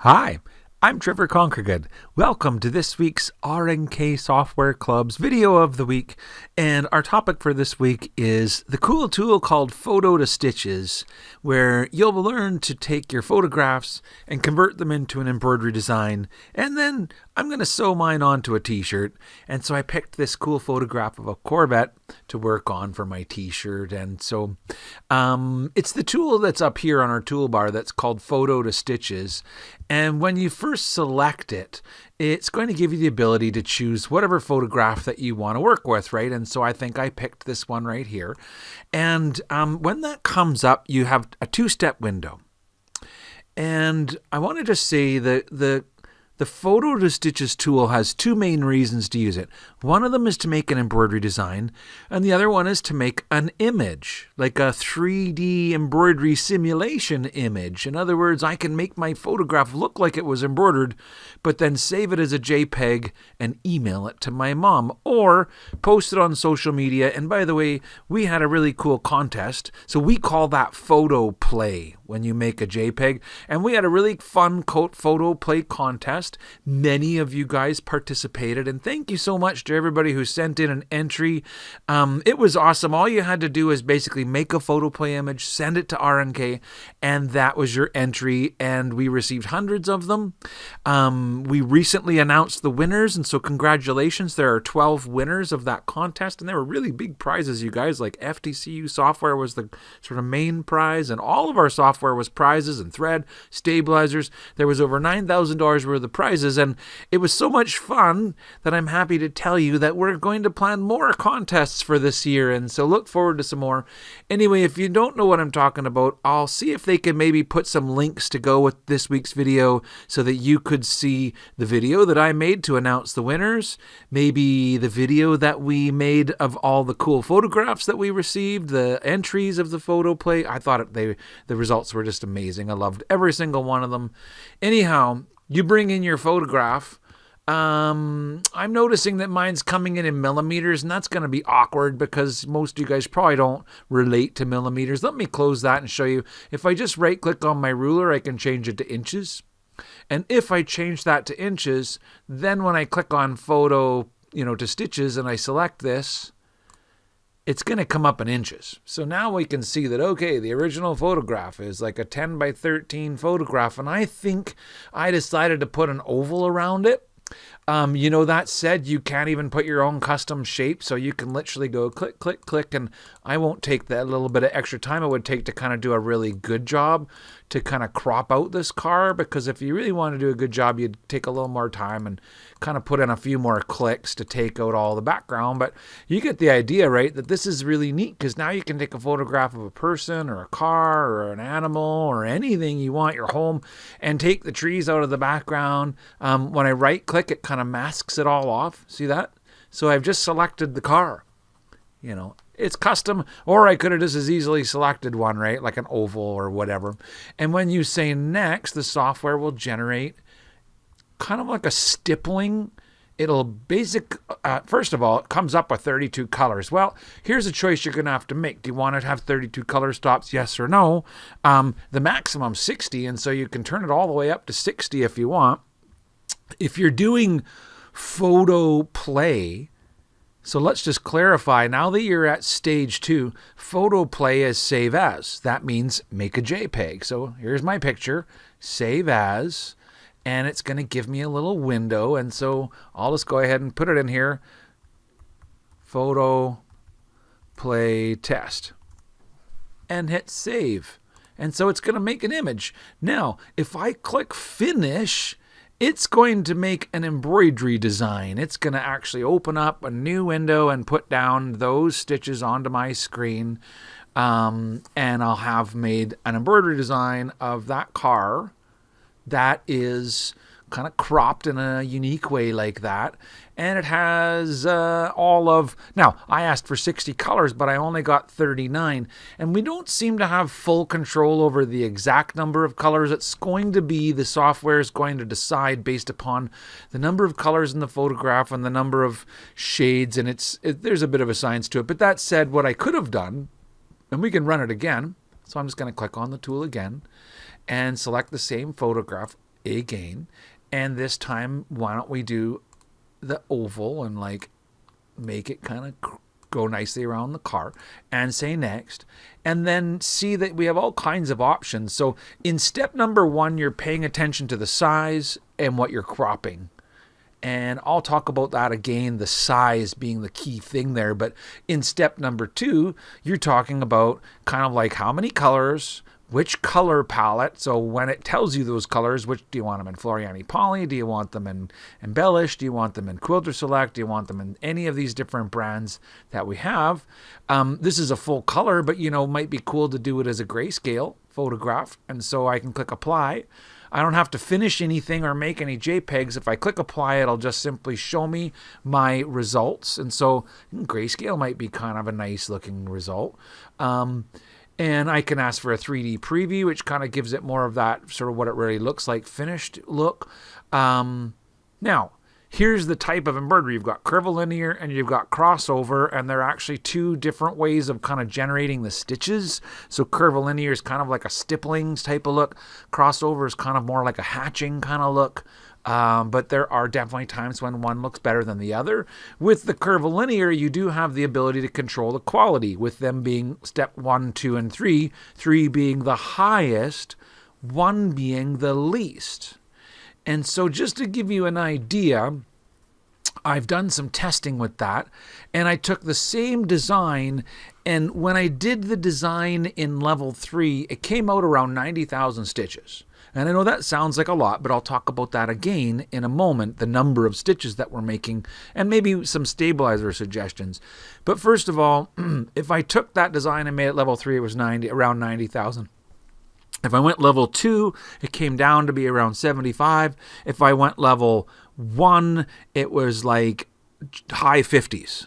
Hi, I'm Trevor Conquergood. Welcome to this week's RNK Software Club's video of the week, and our topic for this week is the cool tool called Photo to Stitches, where you'll learn to take your photographs and convert them into an embroidery design, and then I'm going to sew mine onto a t-shirt. And so I picked this cool photograph of a Corvette to work on for my t-shirt, and so it's the tool that's up here on our toolbar that's called Photo to Stitches. And when you first select it, it's going to give you the ability to choose whatever photograph that you want to work with, right? And so I think I picked this one right here. And when that comes up, you have a two-step window. And I want to just say that the Photo to Stitches tool has two main reasons to use it. One of them is to make an embroidery design, and the other one is to make an image, like a 3D embroidery simulation image. In other words, I can make my photograph look like it was embroidered, but then save it as a JPEG and email it to my mom, or post it on social media. And by the way, we had a really cool contest, so we call that photoplay when you make a JPEG, and we had a really fun photoplay contest. Many of you guys participated, and thank you so much to everybody who sent in an entry. It was awesome. All you had to do is basically make a photoplay image, send it to RNK, and that was your entry, and we received hundreds of them. We recently announced the winners, and so congratulations. There are 12 winners of that contest, and there were really big prizes, you guys, like FTCU software was the sort of main prize, and all of our software was prizes, and thread, stabilizers. There was over $9,000 worth of prizes, and it was so much fun that I'm happy to tell you that we're going to plan more contests for this year, and so look forward to some more. Anyway, if you don't know what I'm talking about, I'll see if they can maybe put some links to go with this week's video so that you could see the video that I made to announce the winners, maybe the video that we made of all the cool photographs that we received, the entries of the photo play. I thought the results were just amazing. I loved every single one of them. Anyhow, you bring in your photograph. I'm noticing that mine's coming in millimeters, and that's going to be awkward because most of you guys probably don't relate to millimeters. Let me close that and show you. If I just right click on my ruler, I can change it to inches. And if I change that to inches, then when I click on photo, to stitches, and I select this, it's going to come up in inches. So now we can see that, okay, the original photograph is like a 10 by 13 photograph, and I think I decided to put an oval around it. That said, you can't even put your own custom shape, so you can literally go click, click, click, and I won't take that little bit of extra time it would take to kind of do a really good job to kind of crop out this car, because if you really want to do a good job, you'd take a little more time and kind of put in a few more clicks to take out all the background. But you get the idea, right, that this is really neat, because now you can take a photograph of a person or a car or an animal or anything you want, your home, and take the trees out of the background. When I right click, it kind of masks it all off. See that? So I've just selected the car. It's custom, or I could have just as easily selected one, right? Like an oval or whatever. And when you say next, the software will generate kind of like a stippling. It'll first of all, it comes up with 32 colors. Well, here's a choice you're going to have to make. Do you want to have 32 color stops? Yes or no? The maximum 60, and so you can turn it all the way up to 60 if you want. If you're doing photo play, so let's just clarify, now that you're at stage 2, photo play is save as. That means make a JPEG. So here's my picture, save as, and it's going to give me a little window. And so I'll just go ahead and put it in here, photo play test, and hit save. And so it's going to make an image. Now, if I click finish, it's going to make an embroidery design. It's going to actually open up a new window and put down those stitches onto my screen. And I'll have made an embroidery design of that car that is kind of cropped in a unique way like that. And it has now I asked for 60 colors, but I only got 39. And we don't seem to have full control over the exact number of colors. It's going to be, the software is going to decide based upon the number of colors in the photograph and the number of shades. And there's a bit of a science to it. But that said, what I could have done, and we can run it again. So I'm just going to click on the tool again and select the same photograph. again. And this time, why don't we do the oval and like make it kind of go nicely around the car and say next, and then see that we have all kinds of options. So in step number 1, you're paying attention to the size and what you're cropping. And I'll talk about that again, the size being the key thing there. But in step number 2, you're talking about kind of like how many colors, which color palette. So when it tells you those colors, which do you want them in Floriani Poly? Do you want them in Embellish? Do you want them in Quilter Select? Do you want them in any of these different brands that we have? This is a full color, but might be cool to do it as a grayscale photograph. And so I can click apply. I don't have to finish anything or make any JPEGs. If I click apply, it'll just simply show me my results. And so grayscale might be kind of a nice looking result. And I can ask for a 3D preview, which kind of gives it more of that sort of what it really looks like, finished look. Now, here's the type of embroidery. You've got curvilinear and you've got crossover, and they're actually two different ways of kind of generating the stitches. So curvilinear is kind of like a stippling type of look. Crossover is kind of more like a hatching kind of look. But there are definitely times when one looks better than the other. With the curvilinear, you do have the ability to control the quality, with them being step 1, 2, and 3, 3 being the highest, 1 being the least. And so just to give you an idea, I've done some testing with that, and I took the same design, and when I did the design in level 3, it came out around 90,000 stitches. And I know that sounds like a lot, but I'll talk about that again in a moment, the number of stitches that we're making, and maybe some stabilizer suggestions. But first of all, if I took that design and made it level 3, it was around 90,000. If I went level 2, it came down to be around 75. If I went level 1, it was like high 50s.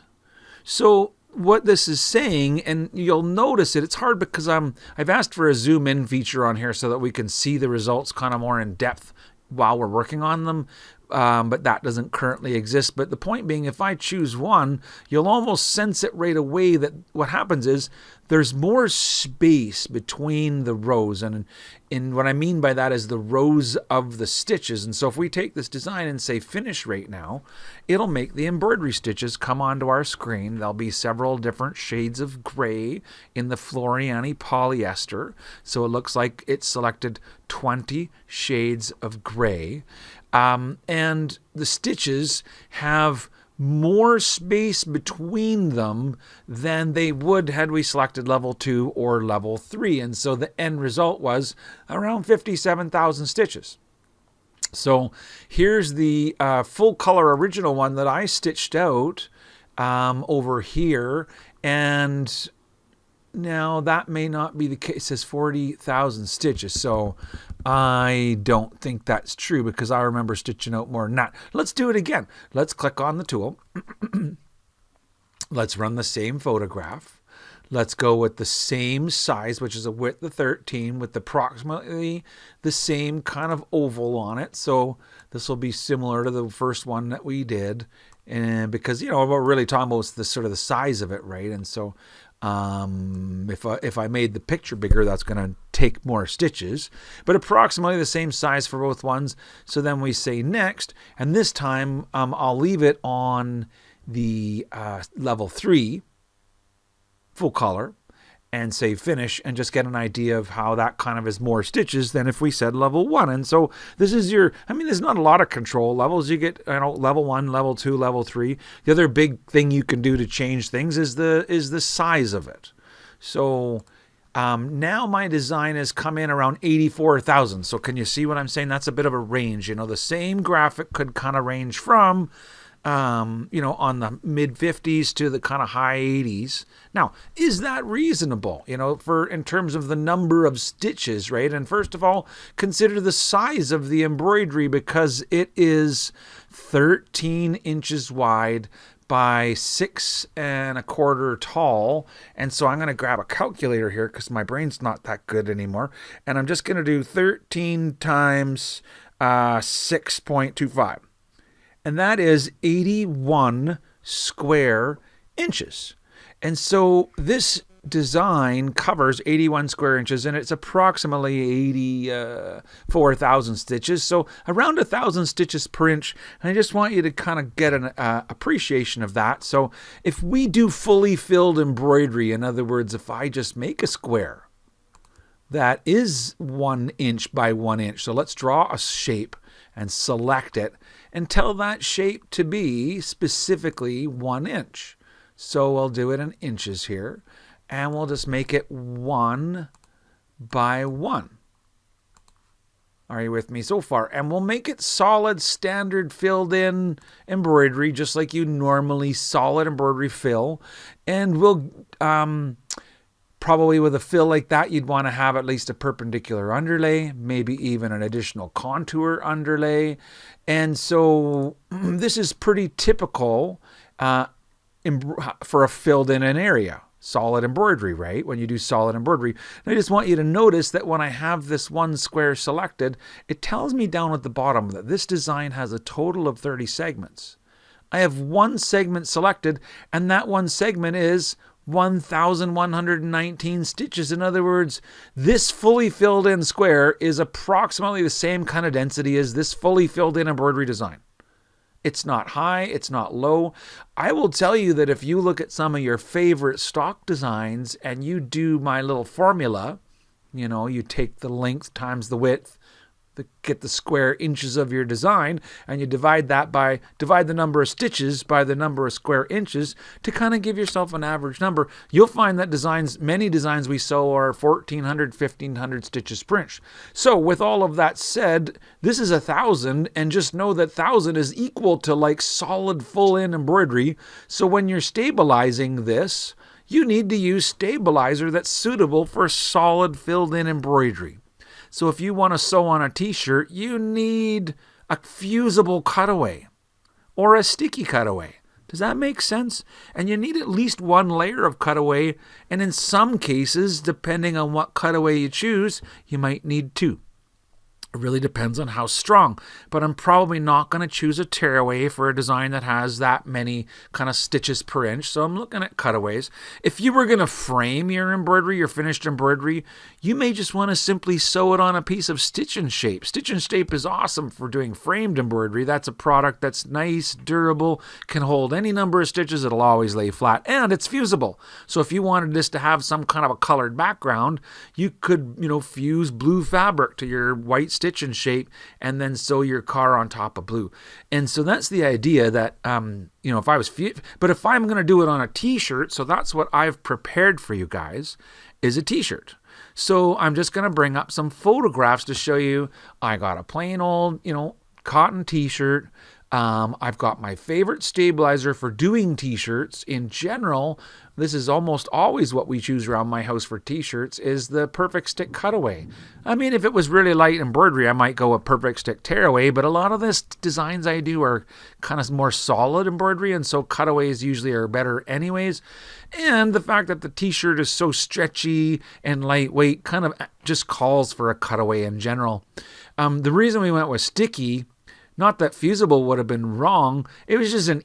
So what this is saying, and you'll notice it's hard because I've asked for a zoom in feature on here so that we can see the results kind of more in depth while we're working on them. But that doesn't currently exist. But the point being, if I choose 1, you'll almost sense it right away that what happens is there's more space between the rows. And what I mean by that is the rows of the stitches. And so if we take this design and say finish right now, it'll make the embroidery stitches come onto our screen. There'll be several different shades of gray in the Floriani polyester. So it looks like it selected 20 shades of gray. And the stitches have more space between them than they would had we selected level 2 or level 3. And so the end result was around 57,000 stitches. So here's the full color original one that I stitched out over here. And now that may not be the case. It says 40,000 stitches. So I don't think that's true because I remember stitching out more than that. Let's do it again. Let's click on the tool. Let's run the same photograph. Let's go with the same size, which is a width of 13 with approximately the same kind of oval on it. So this will be similar to the first one that we did. And because, what we're really talking about is the sort of the size of it, right? And so if I made the picture bigger, that's going to take more stitches, but approximately the same size for both ones. So then we say next, and this time I'll leave it on the level 3 full color and say finish, and just get an idea of how that kind of is more stitches than if we said level 1. And so this is there's not a lot of control levels. You get, level 1, level 2, level 3. The other big thing you can do to change things is the size of it. So now my design has come in around 84,000. So can you see what I'm saying? That's a bit of a range. The same graphic could kind of range from on the mid 50s to the kind of high 80s. Now, is that reasonable, in terms of the number of stitches, right? And first of all, consider the size of the embroidery, because it is 13 inches wide by 6 1/4 tall. And so I'm going to grab a calculator here because my brain's not that good anymore. And I'm just going to do 13 times 6.25. And that is 81 square inches. And so this design covers 81 square inches, and it's approximately 84,000 stitches, so around 1,000 stitches per inch. And I just want you to kind of get an appreciation of that. So if we do fully filled embroidery, in other words, if I just make a square that is 1 inch by 1 inch, so let's draw a shape and select it and tell that shape to be specifically 1 inch. So we'll do it in inches here, and we'll just make it 1 by 1. Are you with me so far? And we'll make it solid, standard, filled in embroidery, just like you normally solid embroidery fill. And we'll, probably with a fill like that, you'd want to have at least a perpendicular underlay, maybe even an additional contour underlay. And so this is pretty typical for a filled in an area. Solid embroidery, right? When you do solid embroidery. And I just want you to notice that when I have this one square selected, it tells me down at the bottom that this design has a total of 30 segments. I have one segment selected, and that one segment is 1,119 stitches. In other words, this fully filled in square is approximately the same kind of density as this fully filled in embroidery design. It's not high, it's not low. I will tell you that if you look at some of your favorite stock designs and you do my little formula, you take the length times the width, get the square inches of your design, and you divide the number of stitches by the number of square inches to kind of give yourself an average number. You'll find that many designs we sew are 1,400, 1,500 stitches per inch. So with all of that said, this is 1,000, and just know that 1,000 is equal to like solid full-in embroidery. So when you're stabilizing this, you need to use stabilizer that's suitable for solid filled-in embroidery. So if you want to sew on a t-shirt, you need a fusible cutaway or a sticky cutaway. Does that make sense? And you need at least one layer of cutaway, and in some cases, depending on what cutaway you choose, you might need two. It really depends on how strong, but I'm probably not going to choose a tearaway for a design that has that many kind of stitches per inch, so I'm looking at cutaways. If you were going to frame your embroidery, your finished embroidery, you may just want to simply sew it on a piece of Stitch and Shape. Stitch and Shape is awesome for doing framed embroidery. That's a product that's nice, durable, can hold any number of stitches, it'll always lay flat, and it's fusible. So if you wanted this to have some kind of a colored background, you could, fuse blue fabric to your white Stitch and Shape and then sew your car on top of blue. And so that's the idea that, if I'm going to do it on a t-shirt, so that's what I've prepared for you guys, is a t-shirt. So I'm just going to bring up some photographs to show you. I got a plain old, cotton t-shirt. I've got my favorite stabilizer for doing t-shirts. In general, this is almost always what we choose around my house for t-shirts, is the Perfect Stick Cutaway. I mean, if it was really light embroidery, I might go with Perfect Stick Tearaway, but a lot of the designs I do are kind of more solid embroidery, and so cutaways usually are better anyways. And the fact that the t-shirt is so stretchy and lightweight kind of just calls for a cutaway in general. The reason we went with sticky, not that fusible would have been wrong, it was just an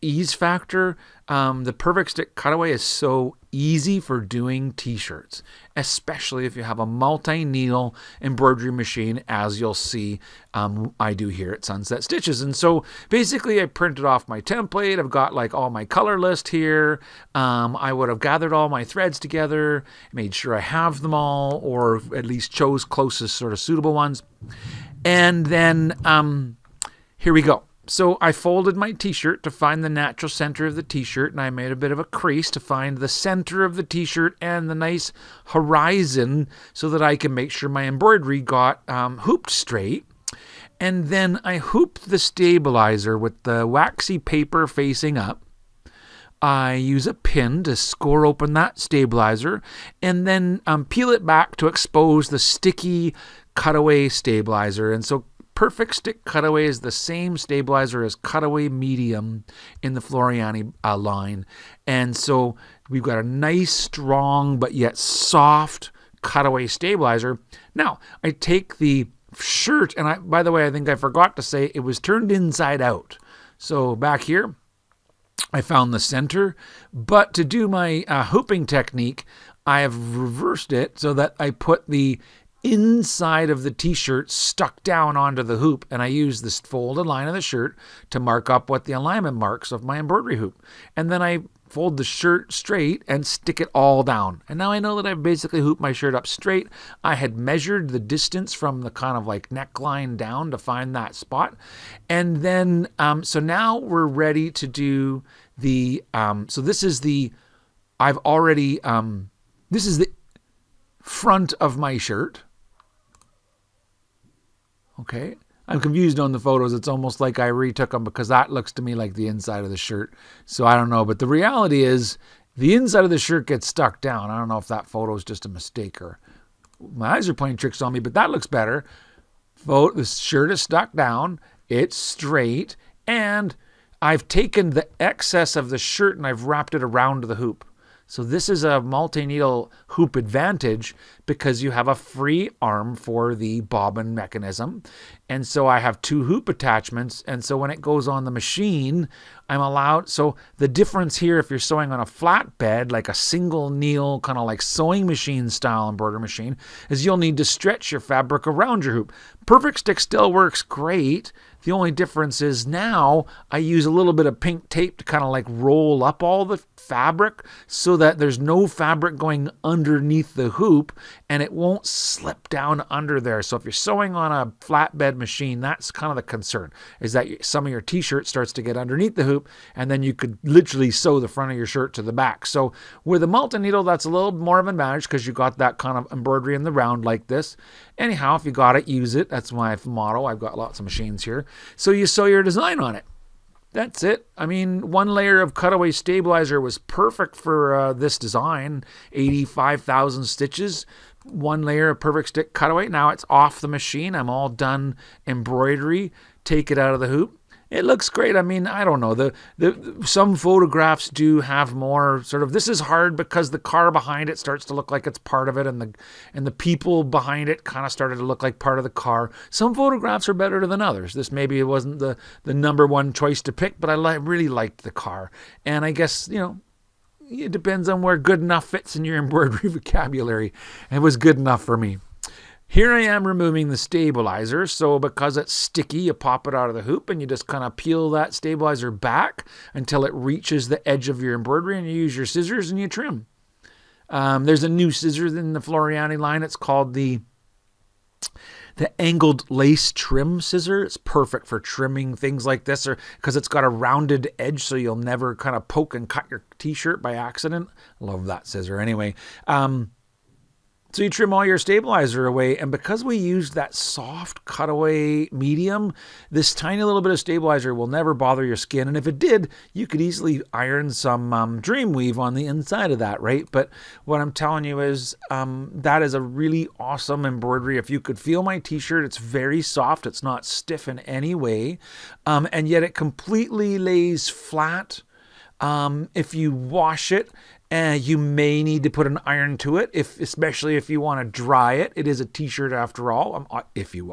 ease factor. The Perfect Stick Cutaway is so easy for doing t-shirts, especially if you have a multi-needle embroidery machine, as you'll see I do here at Sunset Stitches. And so basically I printed off my template. I've got like all my color list here. I would have gathered all my threads together, made sure I have them all, or at least chose closest sort of suitable ones. And then here we go. So I folded my t-shirt to find the natural center of the t-shirt, and I made a bit of a crease to find the center of the t-shirt and the nice horizon so that I can make sure my embroidery got hooped straight. And then I hooped the stabilizer with the waxy paper facing up. I use a pin to score open that stabilizer and then peel it back to expose the sticky cutaway stabilizer. And so Perfect Stick Cutaway is the same stabilizer as Cutaway Medium in the Floriani line. And so we've got a nice, strong, but yet soft cutaway stabilizer. Now, I take the shirt, and by the way, I think I forgot to say it was turned inside out. So back here, I found the center, but to do my hooping technique, I have reversed it so that I put the inside of the t-shirt stuck down onto the hoop, and I use this folded line of the shirt to mark up what the alignment marks of my embroidery hoop. And then I fold the shirt straight and stick it all down. And now I know that I've basically hooped my shirt up straight. I had measured the distance from the kind of like neckline down to find that spot. And then, so now we're ready to do the, so this is the, I've already, this is the front of my shirt. Okay. I'm confused on the photos. It's almost like I retook them because that looks to me like the inside of the shirt. So I don't know. But the reality is the inside of the shirt gets stuck down. I don't know if that photo is just a mistake or my eyes are playing tricks on me, but that looks better. The shirt is stuck down. It's straight. And I've taken the excess of the shirt and I've wrapped it around the hoop. So this is a multi-needle hoop advantage because you have a free arm for the bobbin mechanism. And so I have two hoop attachments. And so when it goes on the machine, I'm allowed. So the difference here, if you're sewing on a flat bed, like a single needle, kind of like sewing machine style embroidery machine, is you'll need to stretch your fabric around your hoop. Perfect Stick still works great. The only difference is now I use a little bit of pink tape to kind of like roll up all the fabric so that there's no fabric going underneath the hoop and it won't slip down under there. So if you're sewing on a flatbed machine, that's kind of the concern, is that some of your t-shirt starts to get underneath the hoop and then you could literally sew the front of your shirt to the back. So with a multi-needle, that's a little more of an advantage because you got that kind of embroidery in the round like this. Anyhow, if you got it, use it. That's my motto. I've got lots of machines here. So you sew your design on it. That's it. I mean, one layer of cutaway stabilizer was perfect for this design. 85,000 stitches. One layer of Perfect Stick cutaway. Now it's off the machine. I'm all done embroidery. Take it out of the hoop. It looks great. I mean, I don't know. Some photographs do have more sort of, this is hard because the car behind it starts to look like it's part of it and the people behind it kind of started to look like part of the car. Some photographs are better than others. This maybe it wasn't the number one choice to pick, but I really liked the car. And I guess, you know, it depends on where good enough fits in your embroidery vocabulary. It was good enough for me. Here I am removing the stabilizer. So because it's sticky, you pop it out of the hoop and you just kind of peel that stabilizer back until it reaches the edge of your embroidery and you use your scissors and you trim. There's a new scissors in the Floriani line. It's called the angled lace trim scissor. It's perfect for trimming things like this or because it's got a rounded edge so you'll never kind of poke and cut your t-shirt by accident. Love that scissor. Anyway, so you trim all your stabilizer away, and because we used that soft cutaway medium, this tiny little bit of stabilizer will never bother your skin. And if it did, you could easily iron some dream weave on the inside of that, right? But what I'm telling you is that is a really awesome embroidery. If you could feel my t-shirt, it's very soft. It's not stiff in any way, and yet it completely lays flat. If you wash it, you may need to put an iron to it, especially if you want to dry it. It is a t-shirt after all.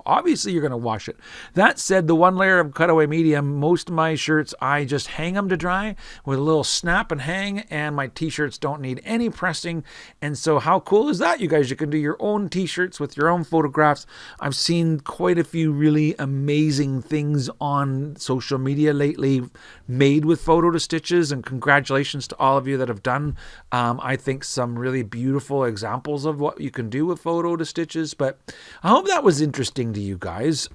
Obviously you're going to wash it. That said, the one layer of cutaway medium, most of my shirts, I just hang them to dry with a little snap and hang, and my t-shirts don't need any pressing. And so how cool is that, you guys? You can do your own t-shirts with your own photographs. I've seen quite a few really amazing things on social media lately made with photo to stitches, and congratulations to all of you that have done I think some really beautiful examples of what you can do with photo to stitches. But I hope that was interesting to you guys.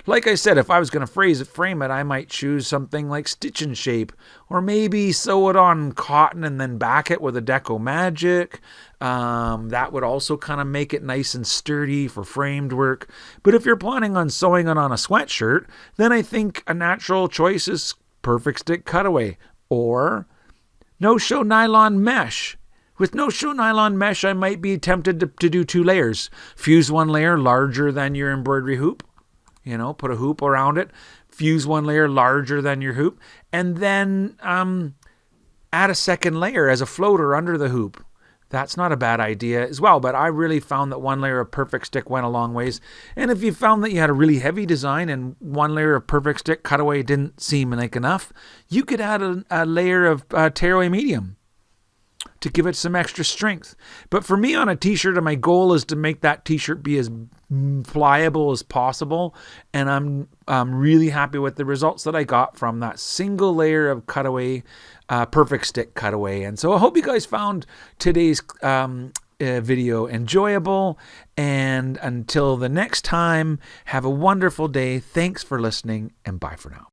Like I said, if I was going to frame it, I might choose something like Stitch and Shape, or maybe sew it on cotton and then back it with a Deco Magic. That would also kind of make it nice and sturdy for framed work. But if you're planning on sewing it on a sweatshirt, then I think a natural choice is Perfect Stick cutaway or no-show nylon mesh. With no-show nylon mesh, I might be tempted to do two layers. Fuse one layer larger than your embroidery hoop. You know, put a hoop around it. Fuse one layer larger than your hoop. And then add a second layer as a floater under the hoop. that's not a bad idea as well. But I really found that one layer of Perfect Stick went a long ways. And if you found that you had a really heavy design and one layer of Perfect Stick cutaway didn't seem like enough, you could add a layer of tearaway medium to give it some extra strength. But for me on a t-shirt, my goal is to make that t-shirt be as pliable as possible. And I'm really happy with the results that I got from that single layer of cutaway, Perfect Stick cutaway. And so I hope you guys found today's video enjoyable. And until the next time, have a wonderful day. Thanks for listening, and bye for now.